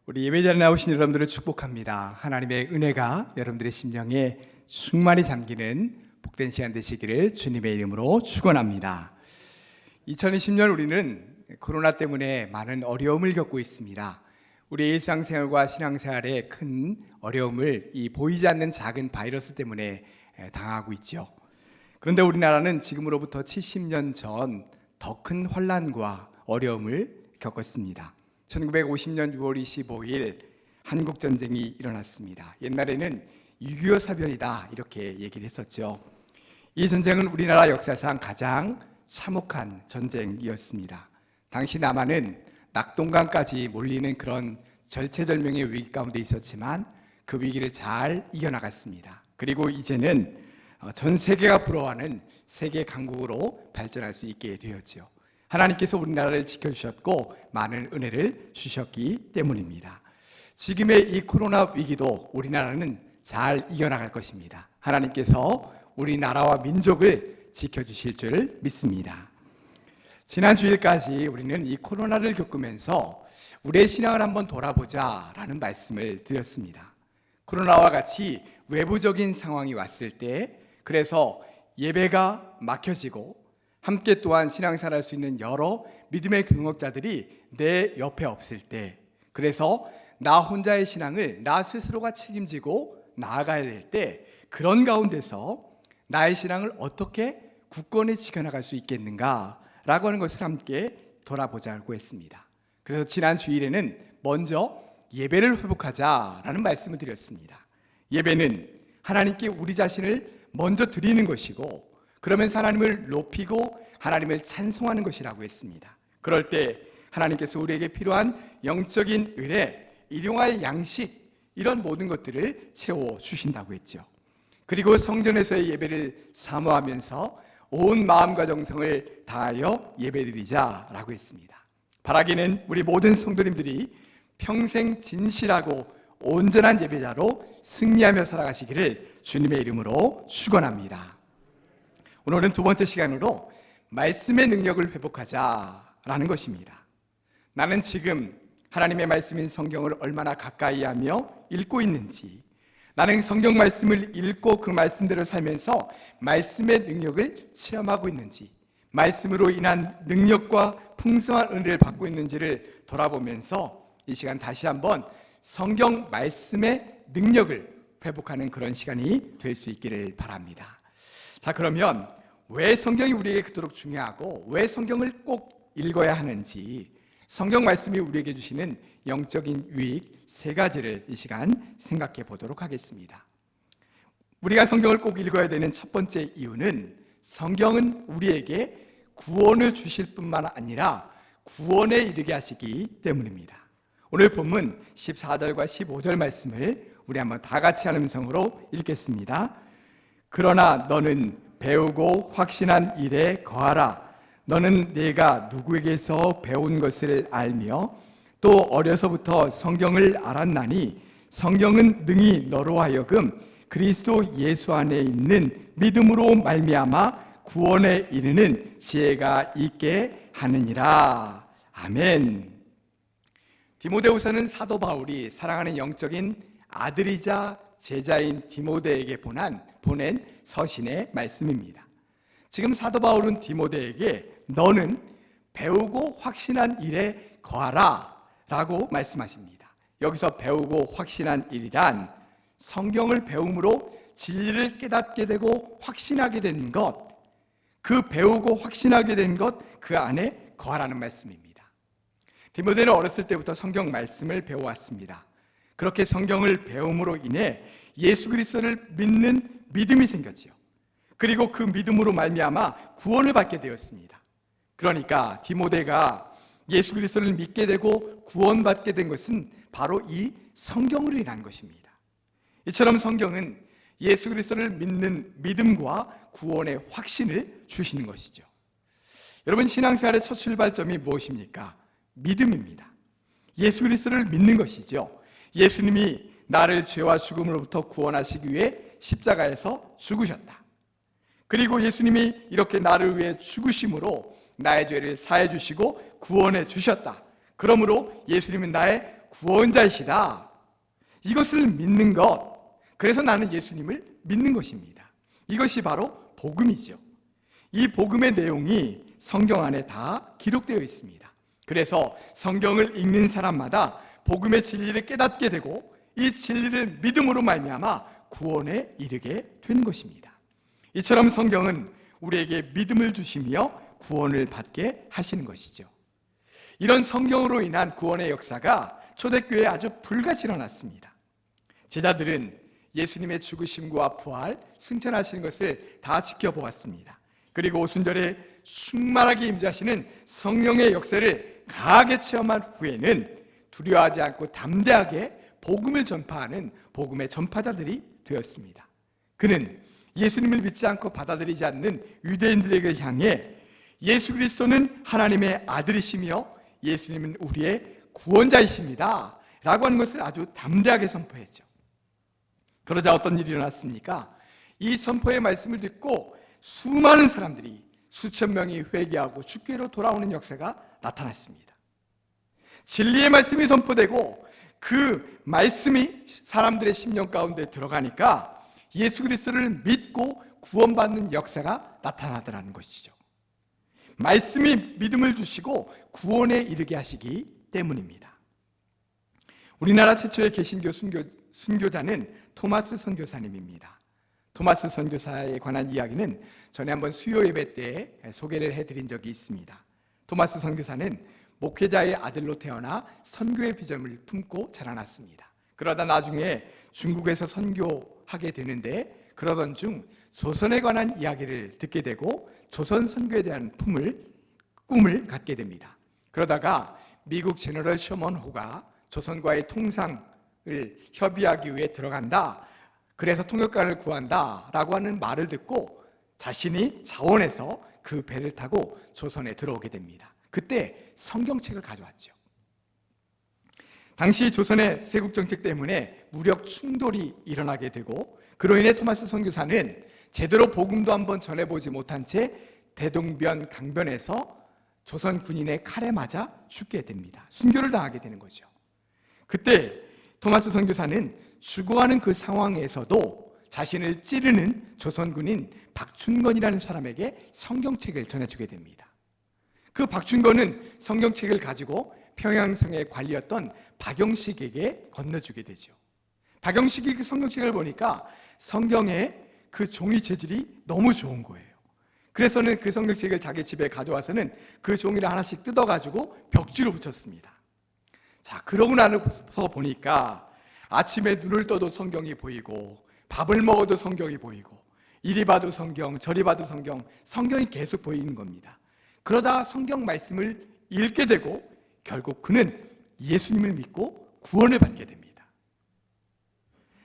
우리 예배자리에 나오신 여러분들을 축복합니다. 하나님의 은혜가 여러분들의 심령에 충만히 잠기는 복된 시간 되시기를 주님의 이름으로 축원합니다. 2020년 우리는 코로나 때문에 많은 어려움을 겪고 있습니다. 우리의 일상생활과 신앙생활에 큰 어려움을 이 보이지 않는 작은 바이러스 때문에 당하고 있죠. 그런데 우리나라는 지금으로부터 70년 전 더 큰 환난과 어려움을 겪었습니다. 1950년 6월 25일 한국전쟁이 일어났습니다. 옛날에는 6.25 사변이다 이렇게 얘기를 했었죠. 이 전쟁은 우리나라 역사상 가장 참혹한 전쟁이었습니다. 당시 남한은 낙동강까지 몰리는 그런 절체절명의 위기 가운데 있었지만 그 위기를 잘 이겨나갔습니다. 그리고 이제는 전 세계가 부러워하는 세계 강국으로 발전할 수 있게 되었죠. 하나님께서 우리나라를 지켜주셨고 많은 은혜를 주셨기 때문입니다. 지금의 이 코로나 위기도 우리나라는 잘 이겨나갈 것입니다. 하나님께서 우리나라와 민족을 지켜주실 줄 믿습니다. 지난 주일까지 우리는 이 코로나를 겪으면서 우리의 신앙을 한번 돌아보자라는 말씀을 드렸습니다. 코로나와 같이 외부적인 상황이 왔을 때, 그래서 예배가 막혀지고 함께 또한 신앙생활 할 수 있는 여러 믿음의 교역자들이 내 옆에 없을 때, 그래서 나 혼자의 신앙을 나 스스로가 책임지고 나아가야 될 때, 그런 가운데서 나의 신앙을 어떻게 굳건히 지켜나갈 수 있겠는가라고 하는 것을 함께 돌아보자고 했습니다. 그래서 지난 주일에는 먼저 예배를 회복하자라는 말씀을 드렸습니다. 예배는 하나님께 우리 자신을 먼저 드리는 것이고, 그러면서 하나님을 높이고 하나님을 찬송하는 것이라고 했습니다. 그럴 때 하나님께서 우리에게 필요한 영적인 은혜, 일용할 양식, 이런 모든 것들을 채워주신다고 했죠. 그리고 성전에서의 예배를 사모하면서 온 마음과 정성을 다하여 예배드리자라고 했습니다. 바라기는 우리 모든 성도님들이 평생 진실하고 온전한 예배자로 승리하며 살아가시기를 주님의 이름으로 축원합니다. 오늘은 두 번째 시간으로 말씀의 능력을 회복하자라는 것입니다. 나는 지금 하나님의 말씀인 성경을 얼마나 가까이 하며 읽고 있는지, 나는 성경 말씀을 읽고 그 말씀대로 살면서 말씀의 능력을 체험하고 있는지, 말씀으로 인한 능력과 풍성한 은혜를 받고 있는지를 돌아보면서 이 시간 다시 한번 성경 말씀의 능력을 회복하는 그런 시간이 될 수 있기를 바랍니다. 자, 그러면 왜 성경이 우리에게 그토록 중요하고 왜 성경을 꼭 읽어야 하는지, 성경 말씀이 우리에게 주시는 영적인 유익 세 가지를 이 시간 생각해 보도록 하겠습니다. 우리가 성경을 꼭 읽어야 되는 첫 번째 이유는 성경은 우리에게 구원을 주실 뿐만 아니라 구원에 이르게 하시기 때문입니다. 오늘 본문 14절과 15절 말씀을 우리 한번 다 같이 한 음성으로 읽겠습니다. 그러나 너는 배우고 확신한 일에 거하라. 너는 내가 누구에게서 배운 것을 알며 또 어려서부터 성경을 알았나니 성경은 능히 너로 하여금 그리스도 예수 안에 있는 믿음으로 말미암아 구원에 이르는 지혜가 있게 하느니라. 아멘. 디모데후서는 사도 바울이 사랑하는 영적인 아들이자 제자인 디모데에게 보낸 서신의 말씀입니다. 지금 사도 바울은 디모데에게 너는 배우고 확신한 일에 거하라 라고 말씀하십니다. 여기서 배우고 확신한 일이란 성경을 배움으로 진리를 깨닫게 되고 확신하게 된 것, 그 배우고 확신하게 된 것, 그 안에 거하라는 말씀입니다. 디모데는 어렸을 때부터 성경 말씀을 배워왔습니다. 그렇게 성경을 배움으로 인해 예수 그리스도를 믿는 믿음이 생겼죠. 그리고 그 믿음으로 말미암아 구원을 받게 되었습니다. 그러니까 디모데가 예수 그리스도를 믿게 되고 구원받게 된 것은 바로 이 성경으로 인한 것입니다. 이처럼 성경은 예수 그리스도를 믿는 믿음과 구원의 확신을 주시는 것이죠. 여러분, 신앙생활의 첫 출발점이 무엇입니까? 믿음입니다. 예수 그리스도를 믿는 것이죠. 예수님이 나를 죄와 죽음으로부터 구원하시기 위해 십자가에서 죽으셨다. 그리고 예수님이 이렇게 나를 위해 죽으심으로 나의 죄를 사해 주시고 구원해 주셨다. 그러므로 예수님은 나의 구원자이시다. 이것을 믿는 것, 그래서 나는 예수님을 믿는 것입니다. 이것이 바로 복음이죠. 이 복음의 내용이 성경 안에 다 기록되어 있습니다. 그래서 성경을 읽는 사람마다 복음의 진리를 깨닫게 되고 이 진리를 믿음으로 말미암아 구원에 이르게 된 것입니다. 이처럼 성경은 우리에게 믿음을 주시며 구원을 받게 하시는 것이죠. 이런 성경으로 인한 구원의 역사가 초대교회에 아주 불같이 일어났습니다. 제자들은 예수님의 죽으심과 부활, 승천하시는 것을 다 지켜보았습니다. 그리고 오순절에 충만하게 임재하시는 성령의 역사를 강하게 체험한 후에는 두려워하지 않고 담대하게 복음을 전파하는 복음의 전파자들이 되었습니다. 그는 예수님을 믿지 않고 받아들이지 않는 유대인들에게 향해 예수 그리스도는 하나님의 아들이시며 예수님은 우리의 구원자이십니다 라고 하는 것을 아주 담대하게 선포했죠. 그러자 어떤 일이 일어났습니까? 이 선포의 말씀을 듣고 수많은 사람들이 수천 명이 회개하고 주께로 돌아오는 역사가 나타났습니다. 진리의 말씀이 선포되고 그 말씀이 사람들의 심령 가운데 들어가니까 예수 그리스도를 믿고 구원받는 역사가 나타나더라는 것이죠. 말씀이 믿음을 주시고 구원에 이르게 하시기 때문입니다. 우리나라 최초의 개신교 순교자는 토마스 선교사님입니다. 토마스 선교사에 관한 이야기는 전에 한번 수요 예배 때 소개를 해드린 적이 있습니다. 토마스 선교사는 목회자의 아들로 태어나 선교의 비전을 품고 자라났습니다. 그러다 나중에 중국에서 선교하게 되는데 그러던 중 조선에 관한 이야기를 듣게 되고 조선 선교에 대한 꿈을 갖게 됩니다. 그러다가 미국 제너럴 셔먼 호가 조선과의 통상을 협의하기 위해 들어간다. 그래서 통역관을 구한다 라고 하는 말을 듣고 자신이 자원해서 그 배를 타고 조선에 들어오게 됩니다. 그때 성경책을 가져왔죠. 당시 조선의 세국정책 때문에 무력 충돌이 일어나게 되고 그로 인해 토마스 선교사는 제대로 복음도 한번 전해보지 못한 채 대동변 강변에서 조선 군인의 칼에 맞아 죽게 됩니다. 순교를 당하게 되는 거죠. 그때 토마스 선교사는 죽어가는 그 상황에서도 자신을 찌르는 조선 군인 박춘건이라는 사람에게 성경책을 전해주게 됩니다. 그 박춘건은 성경책을 가지고 평양성의 관리였던 박영식에게 건네주게 되죠. 박영식이 그 성경책을 보니까 성경의 그 종이 재질이 너무 좋은 거예요. 그래서는 그 성경책을 자기 집에 가져와서는 그 종이를 하나씩 뜯어가지고 벽지로 붙였습니다. 자, 그러고 나서 보니까 아침에 눈을 떠도 성경이 보이고 밥을 먹어도 성경이 보이고 이리 봐도 성경, 저리 봐도 성경, 성경이 계속 보이는 겁니다. 그러다 성경 말씀을 읽게 되고 결국 그는 예수님을 믿고 구원을 받게 됩니다.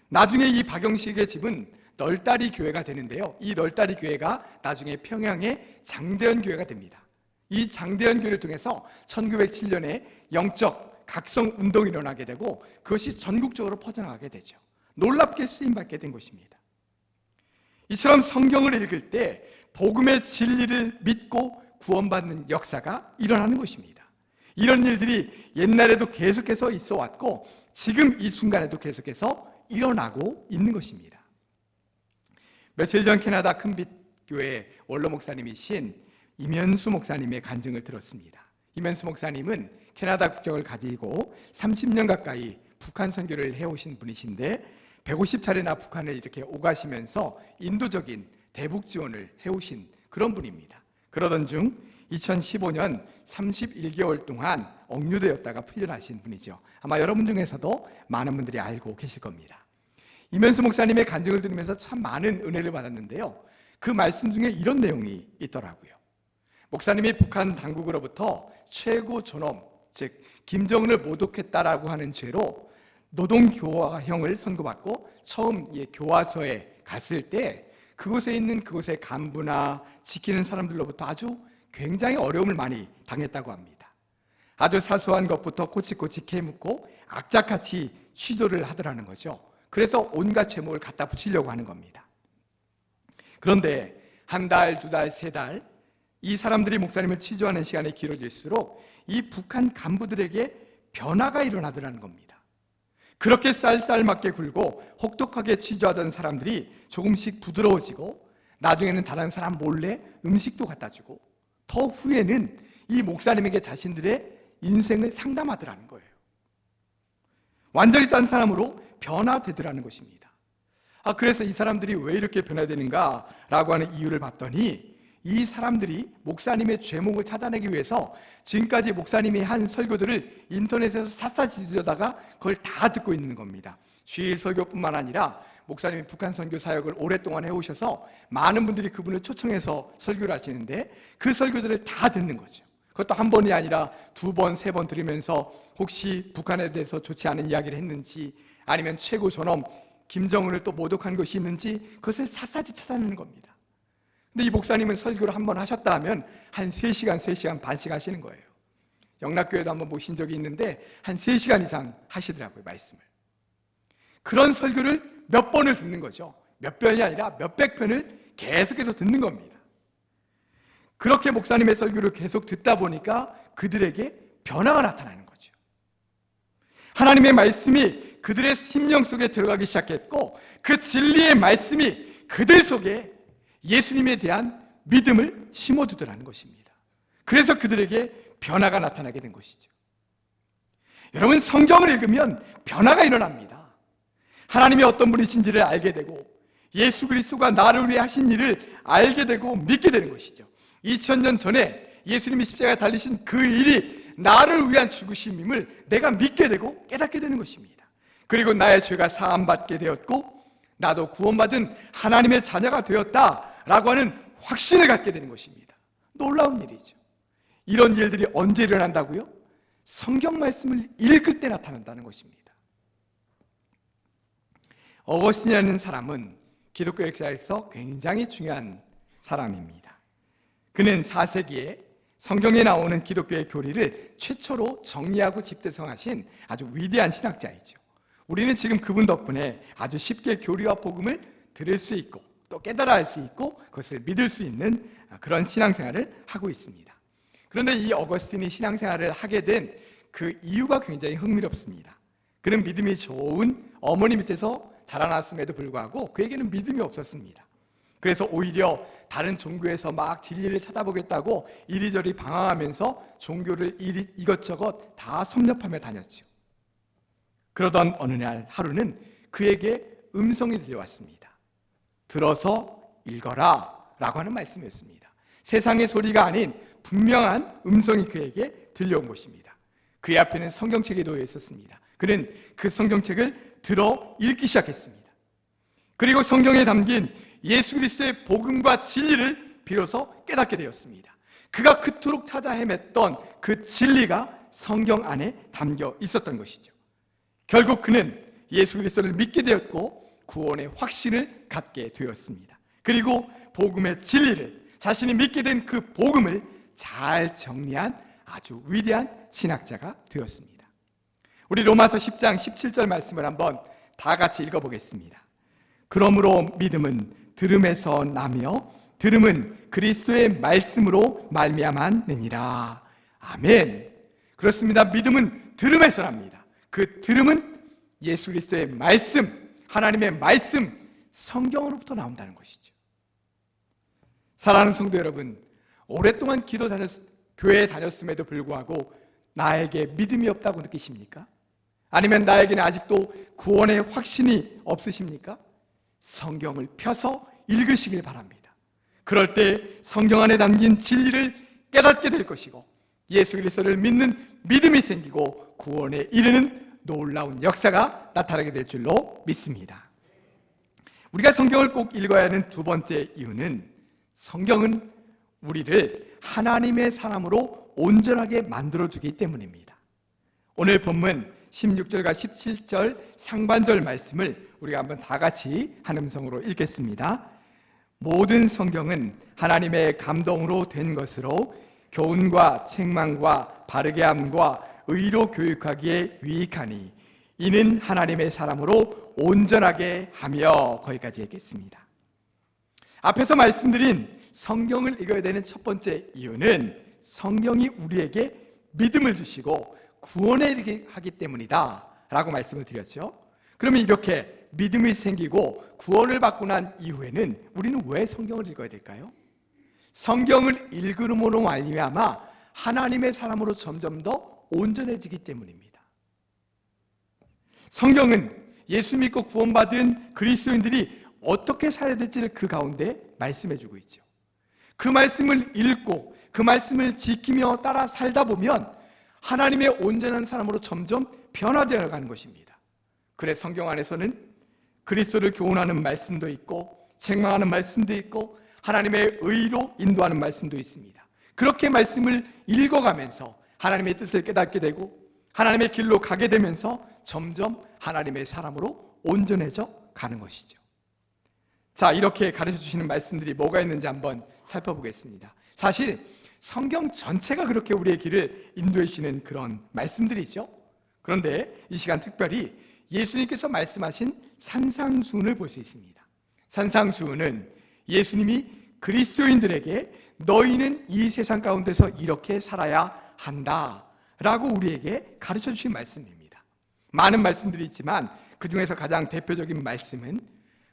나중에 이 박영식의 집은 널다리 교회가 되는데요. 이 널다리 교회가 나중에 평양의 장대현 교회가 됩니다. 이 장대현 교회를 통해서 1907년에 영적 각성 운동이 일어나게 되고 그것이 전국적으로 퍼져나가게 되죠. 놀랍게 쓰임받게 된 것입니다. 이처럼 성경을 읽을 때 복음의 진리를 믿고 구원받는 역사가 일어나는 것입니다. 이런 일들이 옛날에도 계속해서 있어 왔고 지금 이 순간에도 계속해서 일어나고 있는 것입니다. 며칠 전 캐나다 큰빛교회 원로 목사님이신 임현수 목사님의 간증을 들었습니다. 임현수 목사님은 캐나다 국적을 가지고 30년 가까이 북한 선교를 해오신 분이신데 150차례나 북한을 이렇게 오가시면서 인도적인 대북 지원을 해오신 그런 분입니다. 그러던 중 2015년 31개월 동안 억류되었다가 풀려나신 분이죠. 아마 여러분 중에서도 많은 분들이 알고 계실 겁니다. 임현수 목사님의 간증을 들으면서 참 많은 은혜를 받았는데요. 그 말씀 중에 이런 내용이 있더라고요. 목사님이 북한 당국으로부터 최고 존엄, 즉 김정은을 모독했다라고 하는 죄로 노동교화형을 선고받고 처음 교화소에 갔을 때 그곳에 있는 그곳의 간부나 지키는 사람들로부터 아주 굉장히 어려움을 많이 당했다고 합니다. 아주 사소한 것부터 꼬치꼬치 캐묻고 악착같이 취조를 하더라는 거죠. 그래서 온갖 제목을 갖다 붙이려고 하는 겁니다. 그런데 한 달, 두 달, 세 달 이 사람들이 목사님을 취조하는 시간이 길어질수록 이 북한 간부들에게 변화가 일어나더라는 겁니다. 그렇게 쌀쌀맞게 굴고 혹독하게 취조하던 사람들이 조금씩 부드러워지고 나중에는 다른 사람 몰래 음식도 갖다 주고 더 후에는 이 목사님에게 자신들의 인생을 상담하더라는 거예요. 완전히 딴 사람으로 변화되더라는 것입니다. 그래서 이 사람들이 왜 이렇게 변화되는가 라고 하는 이유를 봤더니 이 사람들이 목사님의 죄목을 찾아내기 위해서 지금까지 목사님이 한 설교들을 인터넷에서 샅샅이 뒤져다가 그걸 다 듣고 있는 겁니다. 주일 설교뿐만 아니라 목사님이 북한 선교 사역을 오랫동안 해오셔서 많은 분들이 그분을 초청해서 설교를 하시는데 그 설교들을 다 듣는 거죠. 그것도 한 번이 아니라 두 번, 세 번 들으면서 혹시 북한에 대해서 좋지 않은 이야기를 했는지 아니면 최고 존엄 김정은을 또 모독한 것이 있는지 그것을 샅샅이 찾아내는 겁니다. 근데 이 목사님은 설교를 한 번 하셨다 하면 한 3시간, 3시간 반씩 하시는 거예요. 영락교회도 한번 모신 적이 있는데 한 3시간 이상 하시더라고요, 말씀을. 그런 설교를 몇 번을 듣는 거죠. 몇 편이 아니라 몇백 편을 계속해서 듣는 겁니다. 그렇게 목사님의 설교를 계속 듣다 보니까 그들에게 변화가 나타나는 거죠. 하나님의 말씀이 그들의 심령 속에 들어가기 시작했고 그 진리의 말씀이 그들 속에 예수님에 대한 믿음을 심어주더라는 것입니다. 그래서 그들에게 변화가 나타나게 된 것이죠. 여러분, 성경을 읽으면 변화가 일어납니다. 하나님이 어떤 분이신지를 알게 되고 예수 그리스도가 나를 위해 하신 일을 알게 되고 믿게 되는 것이죠. 2000년 전에 예수님이 십자가에 달리신 그 일이 나를 위한 죽으심임을 내가 믿게 되고 깨닫게 되는 것입니다. 그리고 나의 죄가 사함받게 되었고 나도 구원받은 하나님의 자녀가 되었다라고 하는 확신을 갖게 되는 것입니다. 놀라운 일이죠. 이런 일들이 언제 일어난다고요? 성경 말씀을 읽을 때 나타난다는 것입니다. 어거스틴이라는 사람은 기독교 역사에서 굉장히 중요한 사람입니다. 그는 4세기에 성경에 나오는 기독교의 교리를 최초로 정리하고 집대성하신 아주 위대한 신학자이죠. 우리는 지금 그분 덕분에 아주 쉽게 교리와 복음을 들을 수 있고 또 깨달아 알 수 있고 그것을 믿을 수 있는 그런 신앙생활을 하고 있습니다. 그런데 이 어거스틴이 신앙생활을 하게 된 그 이유가 굉장히 흥미롭습니다. 그는 믿음이 좋은 어머니 밑에서 자라났음에도 불구하고 그에게는 믿음이 없었습니다. 그래서 오히려 다른 종교에서 막 진리를 찾아보겠다고 이리저리 방황하면서 종교를 이것저것 다 섭렵하며 다녔죠. 그러던 어느 날 하루는 그에게 음성이 들려왔습니다. 들어서 읽어라 라고 하는 말씀이었습니다. 세상의 소리가 아닌 분명한 음성이 그에게 들려온 것입니다. 그의 앞에는 성경책이 놓여 있었습니다. 그는 그 성경책을 들어 읽기 시작했습니다. 그리고 성경에 담긴 예수 그리스도의 복음과 진리를 비로소 깨닫게 되었습니다. 그가 그토록 찾아 헤맸던 그 진리가 성경 안에 담겨 있었던 것이죠. 결국 그는 예수 그리스도를 믿게 되었고 구원의 확신을 갖게 되었습니다. 그리고 복음의 진리를, 자신이 믿게 된 그 복음을 잘 정리한 아주 위대한 신학자가 되었습니다. 우리 로마서 10장 17절 말씀을 한번 다 같이 읽어보겠습니다. 그러므로 믿음은 들음에서 나며 들음은 그리스도의 말씀으로 말미암았느니라. 아멘. 그렇습니다. 믿음은 들음에서 납니다. 그 들음은 예수 그리스도의 말씀, 하나님의 말씀, 성경으로부터 나온다는 것이죠. 사랑하는 성도 여러분, 오랫동안 교회에 다녔음에도 불구하고 나에게 믿음이 없다고 느끼십니까? 아니면 나에게는 아직도 구원의 확신이 없으십니까? 성경을 펴서 읽으시길 바랍니다. 그럴 때 성경 안에 담긴 진리를 깨닫게 될 것이고 예수 그리스도를 믿는 믿음이 생기고 구원에 이르는 놀라운 역사가 나타나게 될 줄로 믿습니다. 우리가 성경을 꼭 읽어야 하는 두 번째 이유는 성경은 우리를 하나님의 사람으로 온전하게 만들어주기 때문입니다. 오늘 본문 16절과 17절 상반절 말씀을 우리가 한번 다 같이 한 음성으로 읽겠습니다. 모든 성경은 하나님의 감동으로 된 것으로 교훈과 책망과 바르게 함과 의로 교육하기에 유익하니 이는 하나님의 사람으로 온전하게 하며, 거기까지 읽겠습니다. 앞에서 말씀드린 성경을 읽어야 되는 첫 번째 이유는 성경이 우리에게 믿음을 주시고 구원에 이르게 하기 때문이다 라고 말씀을 드렸죠. 그러면 이렇게 믿음이 생기고 구원을 받고 난 이후에는 우리는 왜 성경을 읽어야 될까요? 성경을 읽음으로 말미암아 하나님의 사람으로 점점 더 온전해지기 때문입니다. 성경은 예수 믿고 구원받은 그리스도인들이 어떻게 살아야 될지를 그 가운데 말씀해 주고 있죠. 그 말씀을 읽고 그 말씀을 지키며 따라 살다 보면 하나님의 온전한 사람으로 점점 변화되어 가는 것입니다. 그래서 성경 안에서는 그리스도를 교훈하는 말씀도 있고 책망하는 말씀도 있고 하나님의 의로 인도하는 말씀도 있습니다. 그렇게 말씀을 읽어가면서 하나님의 뜻을 깨닫게 되고 하나님의 길로 가게 되면서 점점 하나님의 사람으로 온전해져 가는 것이죠. 자, 이렇게 가르쳐 주시는 말씀들이 뭐가 있는지 한번 살펴보겠습니다. 사실 성경 전체가 그렇게 우리의 길을 인도해 주시는 그런 말씀들이죠. 그런데 이 시간 특별히 예수님께서 말씀하신 산상수훈을 볼 수 있습니다. 산상수훈은 예수님이 그리스도인들에게 너희는 이 세상 가운데서 이렇게 살아야 한다 라고 우리에게 가르쳐 주신 말씀입니다. 많은 말씀들이 있지만 그 중에서 가장 대표적인 말씀은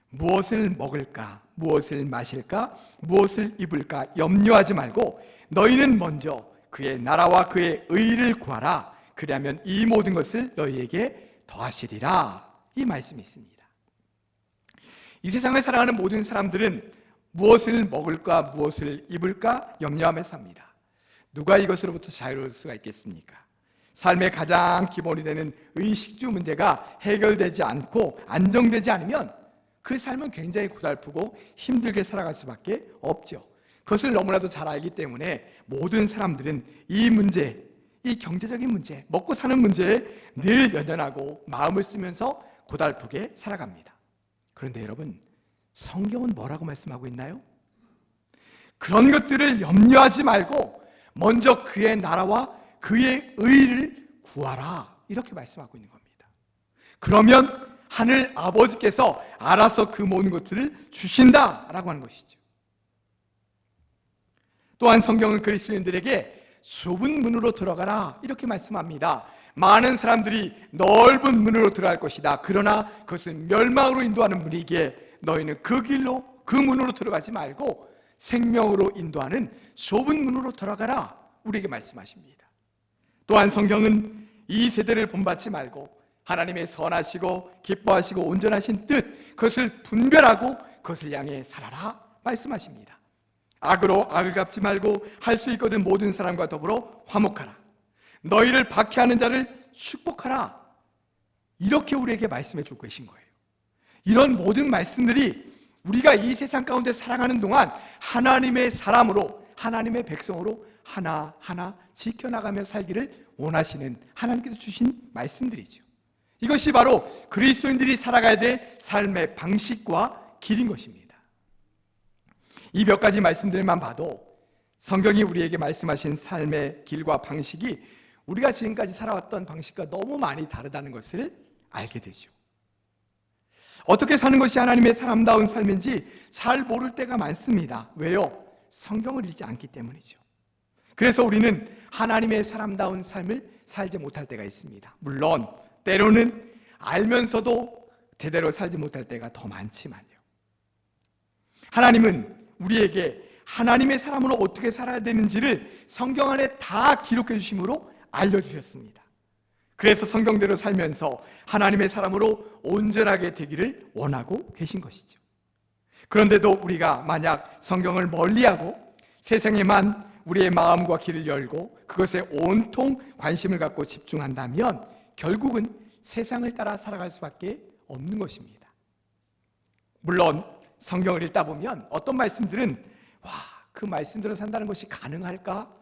무엇을 먹을까, 무엇을 마실까, 무엇을 입을까 염려하지 말고 너희는 먼저 그의 나라와 그의 의를 구하라. 그리하면 이 모든 것을 너희에게 더하시리라. 이 말씀이 있습니다. 이 세상을 살아가는 모든 사람들은 무엇을 먹을까, 무엇을 입을까 염려하며 삽니다. 누가 이것으로부터 자유로울 수가 있겠습니까? 삶의 가장 기본이 되는 의식주 문제가 해결되지 않고 안정되지 않으면 그 삶은 굉장히 고달프고 힘들게 살아갈 수밖에 없죠. 그것을 너무나도 잘 알기 때문에 모든 사람들은 이 문제, 이 경제적인 문제, 먹고 사는 문제에 늘 연연하고 마음을 쓰면서 고달프게 살아갑니다. 그런데 여러분, 성경은 뭐라고 말씀하고 있나요? 그런 것들을 염려하지 말고 먼저 그의 나라와 그의 의를 구하라, 이렇게 말씀하고 있는 겁니다. 그러면 하늘 아버지께서 알아서 그 모든 것들을 주신다라고 하는 것이죠. 또한 성경은 그리스도인들에게 좁은 문으로 들어가라 이렇게 말씀합니다. 많은 사람들이 넓은 문으로 들어갈 것이다. 그러나 그것은 멸망으로 인도하는 문이기에 너희는 그 길로, 그 문으로 들어가지 말고 생명으로 인도하는 좁은 문으로 들어가라, 우리에게 말씀하십니다. 또한 성경은 이 세대를 본받지 말고 하나님의 선하시고 기뻐하시고 온전하신 뜻, 그것을 분별하고 그것을 향해 살아라 말씀하십니다. 악으로 악을 갚지 말고 할 수 있거든 모든 사람과 더불어 화목하라. 너희를 박해하는 자를 축복하라. 이렇게 우리에게 말씀해 주고 계신 거예요. 이런 모든 말씀들이 우리가 이 세상 가운데 살아가는 동안 하나님의 사람으로, 하나님의 백성으로 하나하나 지켜나가며 살기를 원하시는 하나님께서 주신 말씀들이죠. 이것이 바로 그리스도인들이 살아가야 될 삶의 방식과 길인 것입니다. 이 몇 가지 말씀들만 봐도 성경이 우리에게 말씀하신 삶의 길과 방식이 우리가 지금까지 살아왔던 방식과 너무 많이 다르다는 것을 알게 되죠. 어떻게 사는 것이 하나님의 사람다운 삶인지 잘 모를 때가 많습니다. 왜요? 성경을 읽지 않기 때문이죠. 그래서 우리는 하나님의 사람다운 삶을 살지 못할 때가 있습니다. 물론 때로는 알면서도 제대로 살지 못할 때가 더 많지만요. 하나님은 우리에게 하나님의 사람으로 어떻게 살아야 되는지를 성경 안에 다 기록해 주심으로 알려주셨습니다. 그래서 성경대로 살면서 하나님의 사람으로 온전하게 되기를 원하고 계신 것이죠. 그런데도 우리가 만약 성경을 멀리하고 세상에만 우리의 마음과 길을 열고 그것에 온통 관심을 갖고 집중한다면 결국은 세상을 따라 살아갈 수밖에 없는 것입니다. 물론 성경을 읽다 보면 어떤 말씀들은 그 말씀대로 산다는 것이 가능할까?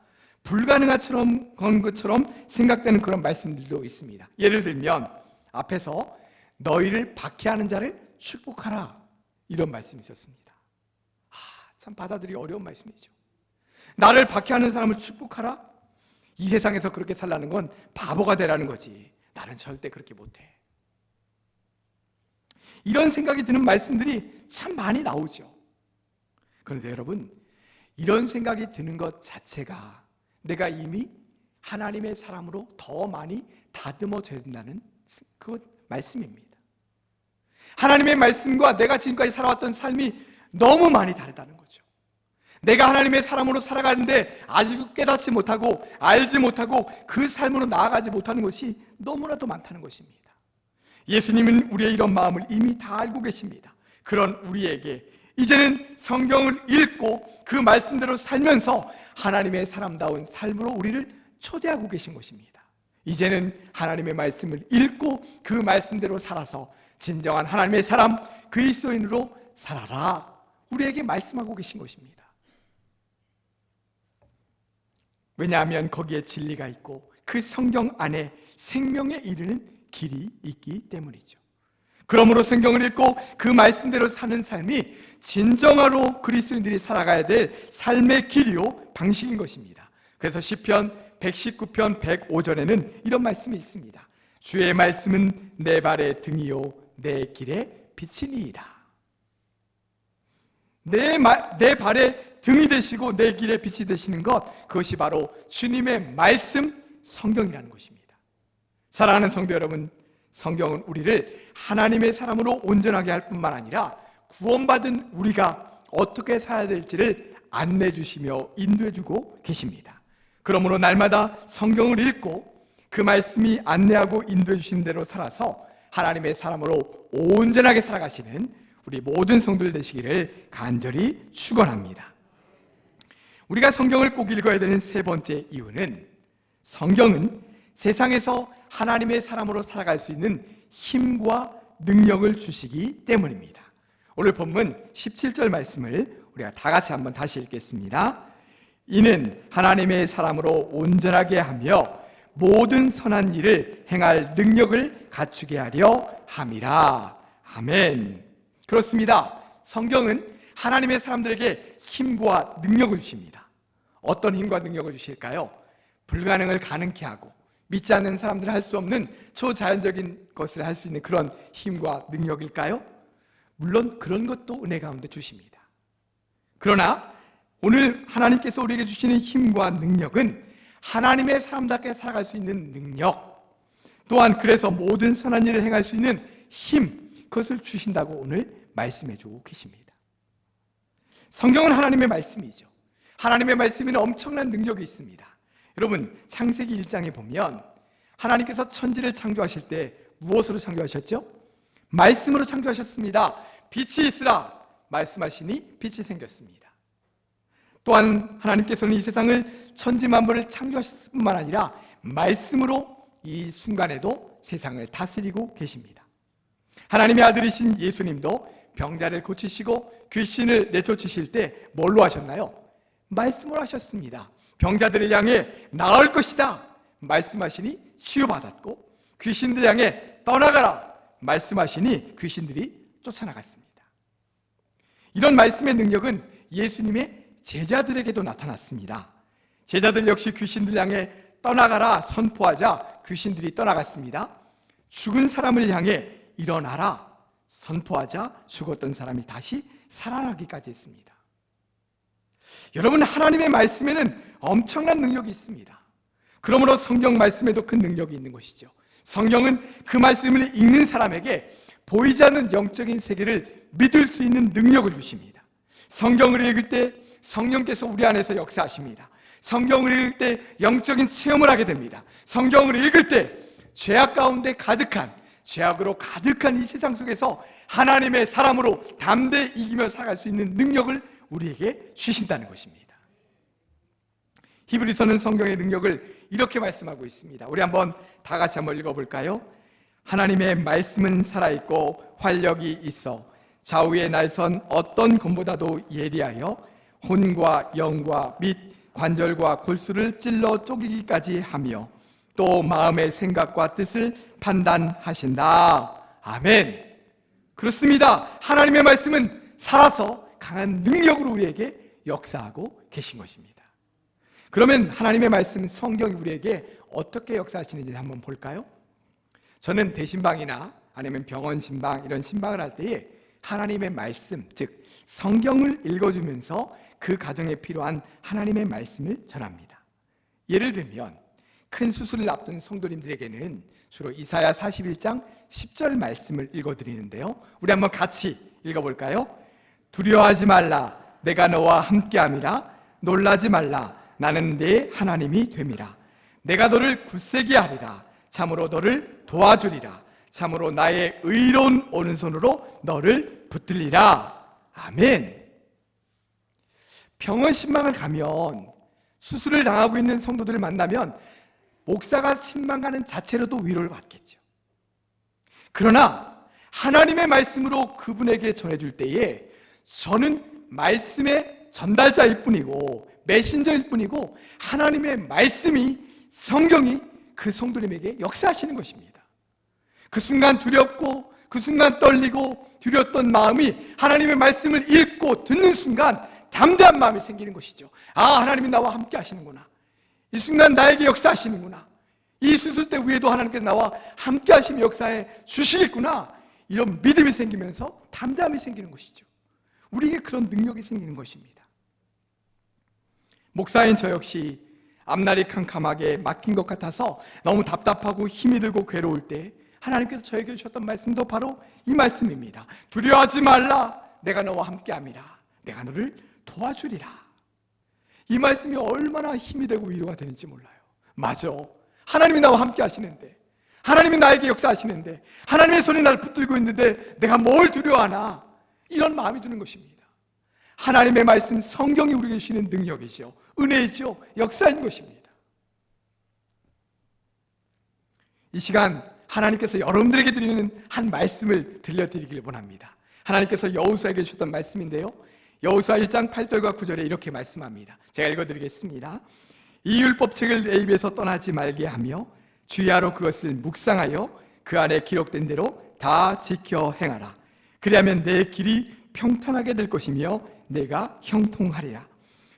불가능한 것처럼 생각되는 그런 말씀들도 있습니다. 예를 들면 앞에서 너희를 박해하는 자를 축복하라, 이런 말씀이 있었습니다. 참 받아들이기 어려운 말씀이죠. 나를 박해하는 사람을 축복하라? 이 세상에서 그렇게 살라는 건 바보가 되라는 거지. 나는 절대 그렇게 못해. 이런 생각이 드는 말씀들이 참 많이 나오죠. 그런데 여러분, 이런 생각이 드는 것 자체가 내가 이미 하나님의 사람으로 더 많이 다듬어져야 된다는 그 말씀입니다. 하나님의 말씀과 내가 지금까지 살아왔던 삶이 너무 많이 다르다는 거죠. 내가 하나님의 사람으로 살아가는데 아직도 깨닫지 못하고 알지 못하고 그 삶으로 나아가지 못하는 것이 너무나도 많다는 것입니다. 예수님은 우리의 이런 마음을 이미 다 알고 계십니다. 그런 우리에게 이제는 성경을 읽고 그 말씀대로 살면서 하나님의 사람다운 삶으로 우리를 초대하고 계신 것입니다. 이제는 하나님의 말씀을 읽고 그 말씀대로 살아서 진정한 하나님의 사람 그리스도인으로 살아라, 우리에게 말씀하고 계신 것입니다. 왜냐하면 거기에 진리가 있고 그 성경 안에 생명에 이르는 길이 있기 때문이죠. 그러므로 성경을 읽고 그 말씀대로 사는 삶이 진정으로 그리스도인들이 살아가야 될 삶의 길이요 방식인 것입니다. 그래서 시편 119편 105절에는 이런 말씀이 있습니다. 주의 말씀은 내 발의 등이요 내 길의 빛이니이다. 내 발의 등이 되시고 내 길의 빛이 되시는 것, 그것이 바로 주님의 말씀 성경이라는 것입니다. 사랑하는 성도 여러분, 성경은 우리를 하나님의 사람으로 온전하게 할 뿐만 아니라 구원받은 우리가 어떻게 살아야 될지를 안내해 주시며 인도해 주고 계십니다. 그러므로 날마다 성경을 읽고 그 말씀이 안내하고 인도해 주신 대로 살아서 하나님의 사람으로 온전하게 살아가시는 우리 모든 성도들 되시기를 간절히 축원합니다. 우리가 성경을 꼭 읽어야 되는 세 번째 이유는, 성경은 세상에서 하나님의 사람으로 살아갈 수 있는 힘과 능력을 주시기 때문입니다. 오늘 본문 17절 말씀을 우리가 다 같이 한번 다시 읽겠습니다. 이는 하나님의 사람으로 온전하게 하며 모든 선한 일을 행할 능력을 갖추게 하려 함이라. 아멘. 그렇습니다. 성경은 하나님의 사람들에게 힘과 능력을 주십니다. 어떤 힘과 능력을 주실까요? 불가능을 가능케 하고 믿지 않는 사람들은 할 수 없는 초자연적인 것을 할 수 있는 그런 힘과 능력일까요? 물론 그런 것도 은혜 가운데 주십니다. 그러나 오늘 하나님께서 우리에게 주시는 힘과 능력은 하나님의 사람답게 살아갈 수 있는 능력, 또한 그래서 모든 선한 일을 행할 수 있는 힘, 그것을 주신다고 오늘 말씀해 주고 계십니다. 성경은 하나님의 말씀이죠. 하나님의 말씀에는 엄청난 능력이 있습니다. 여러분, 창세기 1장에 보면 하나님께서 천지를 창조하실 때 무엇으로 창조하셨죠? 말씀으로 창조하셨습니다. 빛이 있으라 말씀하시니 빛이 생겼습니다. 또한 하나님께서는 이 세상을 천지만물을 창조하셨을 뿐만 아니라 말씀으로 이 순간에도 세상을 다스리고 계십니다. 하나님의 아들이신 예수님도 병자를 고치시고 귀신을 내쫓으실 때 뭘로 하셨나요? 말씀으로 하셨습니다. 병자들을 향해 나을 것이다 말씀하시니 치유받았고, 귀신들 향해 떠나가라 말씀하시니 귀신들이 쫓아나갔습니다. 이런 말씀의 능력은 예수님의 제자들에게도 나타났습니다. 제자들 역시 귀신들 향해 떠나가라 선포하자 귀신들이 떠나갔습니다. 죽은 사람을 향해 일어나라 선포하자 죽었던 사람이 다시 살아나기까지 했습니다. 여러분, 하나님의 말씀에는 엄청난 능력이 있습니다. 그러므로 성경 말씀에도 큰 능력이 있는 것이죠. 성경은 그 말씀을 읽는 사람에게 보이지 않는 영적인 세계를 믿을 수 있는 능력을 주십니다. 성경을 읽을 때 성령께서 우리 안에서 역사하십니다. 성경을 읽을 때 영적인 체험을 하게 됩니다. 성경을 읽을 때 죄악 가운데 가득한, 죄악으로 가득한 이 세상 속에서 하나님의 사람으로 담대히 이기며 살아갈 수 있는 능력을 우리에게 주신다는 것입니다. 히브리서는 성경의 능력을 이렇게 말씀하고 있습니다. 우리 한번 다 같이 한번 읽어볼까요? 하나님의 말씀은 살아있고 활력이 있어 좌우의 날선 어떤 검보다도 예리하여 혼과 영과 및 관절과 골수를 찔러 쪼개기까지 하며 또 마음의 생각과 뜻을 판단하신다. 아멘. 그렇습니다. 하나님의 말씀은 살아서 강한 능력으로 우리에게 역사하고 계신 것입니다. 그러면 하나님의 말씀 성경이 우리에게 어떻게 역사하시는지 한번 볼까요? 저는 대신방이나 아니면 병원 신방 이런 신방을 할 때에 하나님의 말씀, 즉 성경을 읽어주면서 그 가정에 필요한 하나님의 말씀을 전합니다. 예를 들면 큰 수술을 앞둔 성도님들에게는 주로 이사야 41장 10절 말씀을 읽어드리는데요, 우리 한번 같이 읽어볼까요? 두려워하지 말라, 내가 너와 함께함이라. 놀라지 말라, 나는 네 하나님이 됨이라. 내가 너를 굳세게 하리라. 참으로 너를 도와주리라. 참으로 나의 의로운 오른손으로 너를 붙들리라. 아멘. 병원 신방을 가면, 수술을 당하고 있는 성도들을 만나면 목사가 신방 가는 자체로도 위로를 받겠죠. 그러나 하나님의 말씀으로 그분에게 전해줄 때에 저는 말씀의 전달자일 뿐이고 메신저일 뿐이고, 하나님의 말씀이, 성경이 그 성도님에게 역사하시는 것입니다. 그 순간 두렵고 그 순간 떨리고 두려웠던 마음이 하나님의 말씀을 읽고 듣는 순간 담대한 마음이 생기는 것이죠. 아, 하나님이 나와 함께 하시는구나. 이 순간 나에게 역사하시는구나. 이 수술 때 위에도 하나님께서 나와 함께 하시며 역사해 주시겠구나. 이런 믿음이 생기면서 담대함이 생기는 것이죠. 우리에게 그런 능력이 생기는 것입니다. 목사인 저 역시 앞날이 캄캄하게 막힌 것 같아서 너무 답답하고 힘이 들고 괴로울 때 하나님께서 저에게 주셨던 말씀도 바로 이 말씀입니다. 두려워하지 말라, 내가 너와 함께함이라. 내가 너를 도와주리라. 이 말씀이 얼마나 힘이 되고 위로가 되는지 몰라요. 맞아, 하나님이 나와 함께 하시는데, 하나님이 나에게 역사하시는데, 하나님의 손이 나를 붙들고 있는데 내가 뭘 두려워하나, 이런 마음이 드는 것입니다. 하나님의 말씀, 성경이 우리에게 주시는 능력이죠, 은혜이죠, 역사인 것입니다. 이 시간 하나님께서 여러분들에게 드리는 한 말씀을 들려드리길 원합니다. 하나님께서 여호수아에게 주셨던 말씀인데요, 여호수아 1장 8절과 9절에 이렇게 말씀합니다. 제가 읽어드리겠습니다. 이 율법책을 내 입에서 떠나지 말게 하며 주야로 그것을 묵상하여 그 안에 기록된 대로 다 지켜 행하라. 그리하면 내 길이 평탄하게 될 것이며 내가 형통하리라.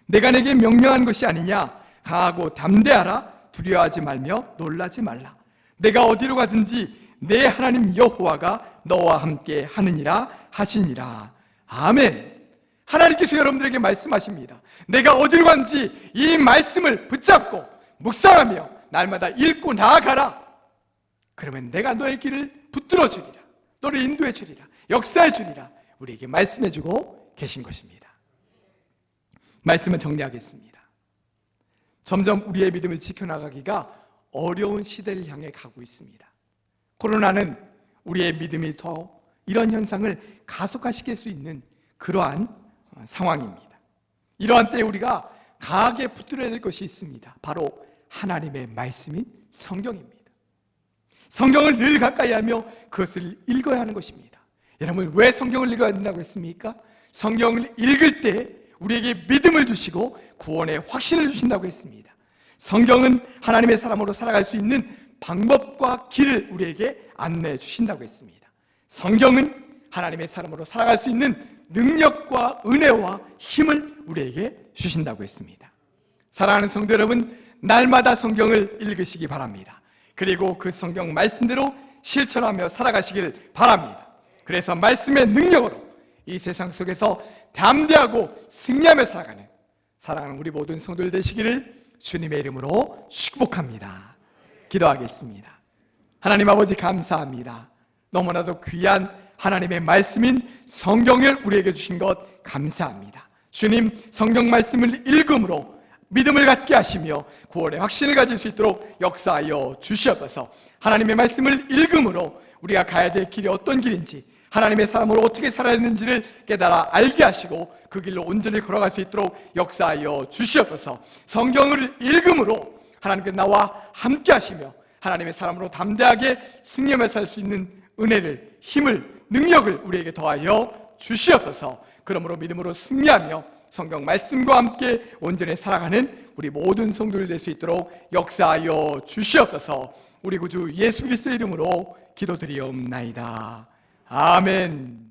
내가 내게 명령한 것이 아니냐. 강하고 담대하라. 두려워하지 말며 놀라지 말라. 내가 어디로 가든지 내 하나님 여호와가 너와 함께 하느니라 하시니라. 아멘. 하나님께서 여러분들에게 말씀하십니다. 내가 어디로 간지 이 말씀을 붙잡고 묵상하며 날마다 읽고 나아가라. 그러면 내가 너의 길을 붙들어 주리라. 너를 인도해 주리라. 역사해 주리라. 우리에게 말씀해 주고 계신 것입니다. 말씀을 정리하겠습니다. 점점 우리의 믿음을 지켜나가기가 어려운 시대를 향해 가고 있습니다. 코로나는 우리의 믿음이 더 이런 현상을 가속화시킬 수 있는 그러한 상황입니다. 이러한 때에 우리가 강하게 붙들어야 될 것이 있습니다. 바로 하나님의 말씀인 성경입니다. 성경을 늘 가까이 하며 그것을 읽어야 하는 것입니다. 여러분, 왜 성경을 읽어야 된다고 했습니까? 성경을 읽을 때 우리에게 믿음을 주시고 구원의 확신을 주신다고 했습니다. 성경은 하나님의 사람으로 살아갈 수 있는 방법과 길을 우리에게 안내해 주신다고 했습니다. 성경은 하나님의 사람으로 살아갈 수 있는 능력과 은혜와 힘을 우리에게 주신다고 했습니다. 사랑하는 성도 여러분, 날마다 성경을 읽으시기 바랍니다. 그리고 그 성경 말씀대로 실천하며 살아가시길 바랍니다. 그래서 말씀의 능력으로 이 세상 속에서 담대하고 승리하며 살아가는 사랑하는 우리 모든 성도들 되시기를 주님의 이름으로 축복합니다. 기도하겠습니다. 하나님 아버지, 감사합니다. 너무나도 귀한 하나님의 말씀인 성경을 우리에게 주신 것 감사합니다. 주님, 성경 말씀을 읽음으로 믿음을 갖게 하시며 구원의 확신을 가질 수 있도록 역사하여 주시옵소서. 하나님의 말씀을 읽음으로 우리가 가야 될 길이 어떤 길인지, 하나님의 사람으로 어떻게 살아야 하는지를 깨달아 알게 하시고 그 길로 온전히 걸어갈 수 있도록 역사하여 주시옵소서. 성경을 읽음으로 하나님께 나와 함께 하시며 하나님의 사람으로 담대하게 승리하며 살 수 있는 은혜를, 힘을, 능력을 우리에게 더하여 주시옵소서. 그러므로 믿음으로 승리하며 성경 말씀과 함께 온전히 살아가는 우리 모든 성도들 될 수 있도록 역사하여 주시옵소서. 우리 구주 예수 그리스도의 이름으로 기도드리옵나이다. 아멘.